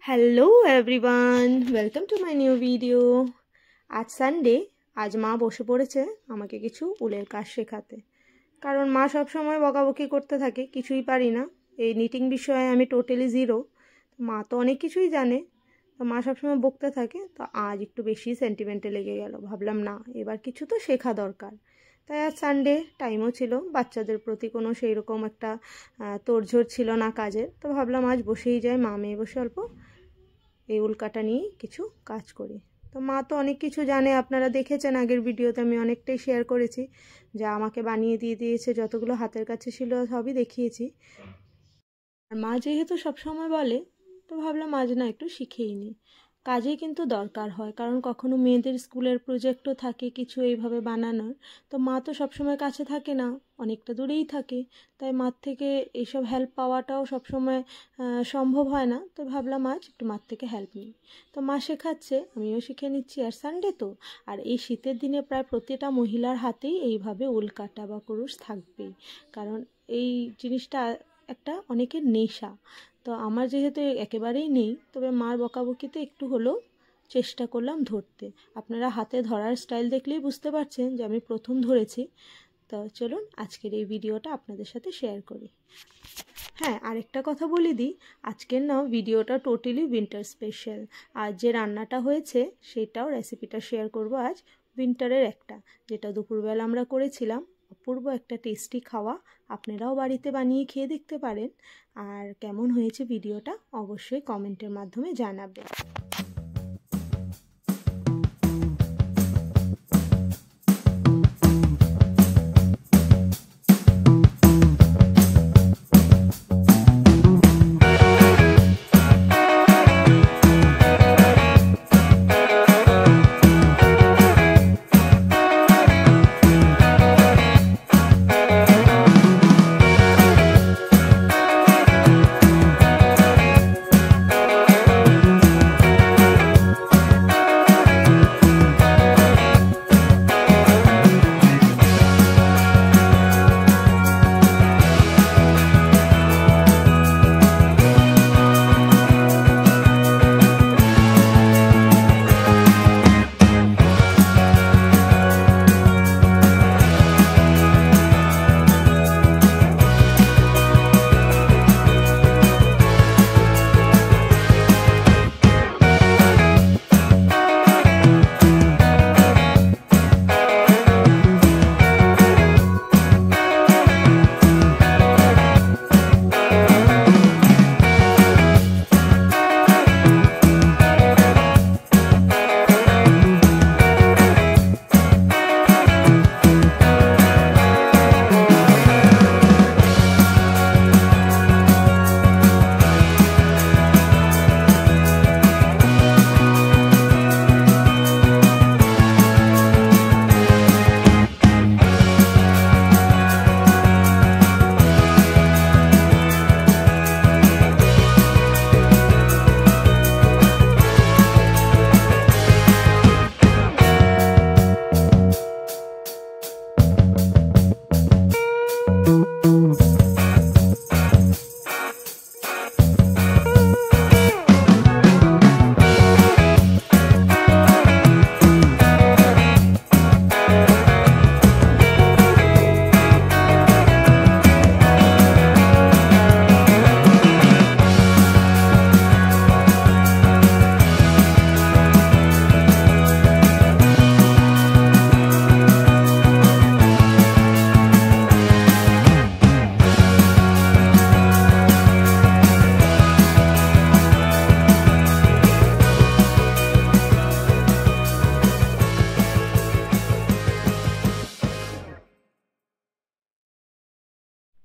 Hello everyone, welcome to my new video. আজ Sunday, আজ মা বসে পড়েছে আমাকে কিছু উলের কাজ শেখাতে। কারণ মা সবসময় বকাবকি করতে থাকে, কিছুই পারি না, এই নিটিং বিষয়ে আমি টোটালি জিরো। মা তো অনেক কিছুই জানে, তো মা সবসময় বকতে থাকে। তো আজ একটু বেশি সেন্টিমেন্টে লেগে গেল, ভাবলাম না এবার কিছু তো শেখা দরকার। তাই আজ সানডে, টাইমও ছিল, বাচ্চাদের প্রতি কোনো সেই রকম একটা তোড়জোড় ছিল না কাজের। তো ভাবলাম আজ বসেই যাই, মা মেয়ে বসে অল্প এই উল্কাটা নিয়ে কিছু কাজ করি। তো মা তো অনেক কিছু জানে, আপনারা দেখেছেন আগের ভিডিওতে আমি অনেকটাই শেয়ার করেছি, যা আমাকে বানিয়ে দিয়ে দিয়েছে, যতগুলো হাতের কাছে ছিল সবই দেখিয়েছি। আর মা যেহেতু সবসময় বলে, তো ভাবলাম আজ না একটু শিখেই নিই। কাজে কিন্তু দরকার হয়, কারণ কখনো মেয়েদের স্কুলের প্রজেক্টও থাকে কিছু এইভাবে বানানোর। তো মা তো সবসময় কাছে থাকে না, অনেকটা দূরেই থাকে। তাই মার থেকে এইসব হেল্প পাওয়াটাও সবসময় সম্ভব হয় না। তো ভাবলাম আজ একটু মার থেকে হেল্প নিই। তো মা শেখাচ্ছে, আমিও শিখে নিচ্ছি। আর সানডে তো, আর এই শীতের দিনে প্রায় প্রতিটা মহিলার হাতেই এইভাবে উল কাটা বা কুরুশ থাকবেই, কারণ এই জিনিসটা একটা অনেকের নেশা। তো আমার যেহেতু একেবারেই নেই, তবে মার বকাবকিতে একটু হলেও চেষ্টা করলাম ধরতে। আপনারা হাতে ধরার স্টাইল দেখলেই বুঝতে পারছেন যে আমি প্রথম ধরেছি। তো চলুন আজকের এই ভিডিওটা আপনাদের সাথে শেয়ার করি। হ্যাঁ, আরেকটা কথা বলে দিই, আজকের না ভিডিওটা টোটালি উইন্টার স্পেশাল। আর যে রান্নাটা হয়েছে সেটাও রেসিপিটা শেয়ার করব আজ। উইন্টারের একটা, যেটা দুপুরবেলা আমরা করেছিলাম, অপূর্ব একটা টেস্টি খাওয়া। আপনারাও বাড়িতে বানিয়ে খেয়ে দেখতে পারেন। আর কেমন হয়েছে ভিডিওটা অবশ্যই কমেন্টের মাধ্যমে জানাবেন।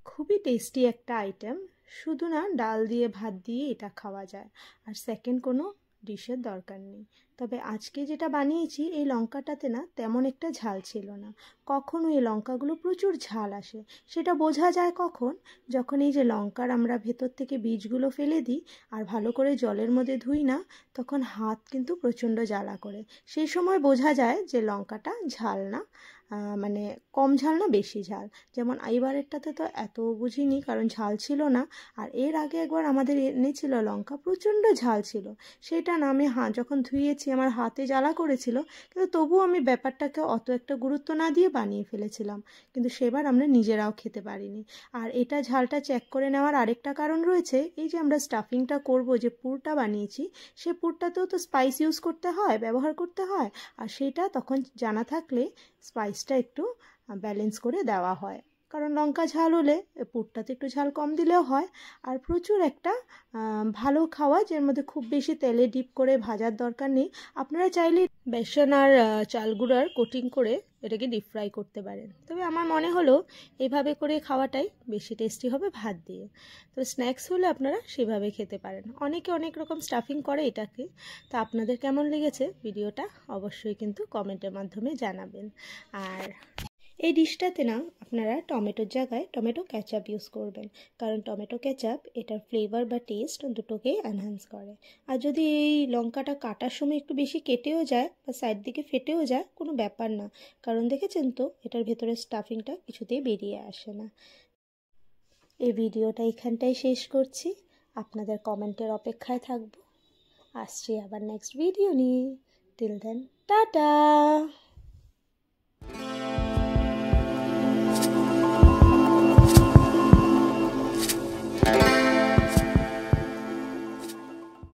খুবই টেস্টি একটা আইটেম, শুধু না ডাল দিয়ে ভাত দিয়ে এটা খাওয়া যায়, আর সেকেন্ড কোনো ডিশের দরকার নেই। তবে আজকে যেটা বানিয়েছি, এই লঙ্কাটাতে না তেমন একটা ঝাল ছিল না। কখনো এই লঙ্কাগুলো প্রচুর ঝাল আসে, সেটা বোঝা যায় কখন, যখন এই যে লঙ্কার আমরা ভেতর থেকে বীজগুলো ফেলে দিই আর ভালো করে জলের মধ্যে ধুই না, তখন হাত কিন্তু প্রচণ্ড জ্বালা করে। সেই সময় বোঝা যায় যে লঙ্কাটা ঝাল না। মানে কম ঝাল না বেশি ঝাল। যেমন এইবারেরটাতে তো এত বুঝিনি কারণ ঝাল ছিল না। আর এর আগে একবার আমাদের এনেছিল লঙ্কা, প্রচণ্ড ঝাল ছিল। সেটা না আমি যখন ধুয়েছি আমার হাতে জ্বালা করেছিল, কিন্তু তবুও আমি ব্যাপারটাকে অত একটা গুরুত্ব না দিয়ে বানিয়ে ফেলেছিলাম। কিন্তু সেবার আমরা নিজেরাও খেতে পারিনি। আর এটা ঝালটা চেক করে নেওয়ার আরেকটা কারণ রয়েছে, এই যে আমরা স্টাফিংটা করব, যে পুরটা বানিয়েছি, সে পুরটাতেও তো স্পাইস ইউজ করতে হয়, ব্যবহার করতে হয়। আর সেটা তখন জানা থাকলে স্পাইসটা একটু ব্যালেন্স করে দেওয়া হয়। কারণ লঙ্কা ঝাল হলে পুরটাতে একটু ঝাল কম দিলেও হয়। আর প্রচুর একটা ভালো খাওয়া, যার মধ্যে খুব বেশি তেলে ডিপ করে ভাজার দরকার নেই। আপনারা চাইলে বেসন আর চাল গুঁড়ার কোটিং করে এটাকে ডিপ ফ্রাই করতে পারেন, তবে আমার মনে হলো এইভাবে করে খাওয়াটাই বেশি টেস্টি হবে ভাত দিয়ে। তো স্ন্যাক্স হলে আপনারা সেভাবে খেতে পারেন। অনেকে অনেক রকম স্টাফিং করে এটাকে। তো আপনাদের কেমন লেগেছে ভিডিওটা অবশ্যই কিন্তু কমেন্টের মাধ্যমে জানাবেন। আর এই ডিশটাতে না আপনারা টমেটোর জায়গায় টমেটো কেচাপ ইউজ করবেন, কারণ টমেটো কেচাপ এটার ফ্লেভার বা টেস্ট দুটোকেই এনহ্যান্স করে। আর যদি এই লঙ্কাটা কাটার সময় একটু বেশি কেটেও যায় বা সাইড দিকে ফেটেও যায়, কোনো ব্যাপার না, কারণ দেখেছেন তো এটার ভেতরে স্টাফিংটা কিছুতেই বেরিয়ে আসে না। এই ভিডিওটা এখানটাই শেষ করছি, আপনাদের কমেন্টের অপেক্ষায় থাকবো। আসছি আবার নেক্সট ভিডিও নিয়ে। Till then tata.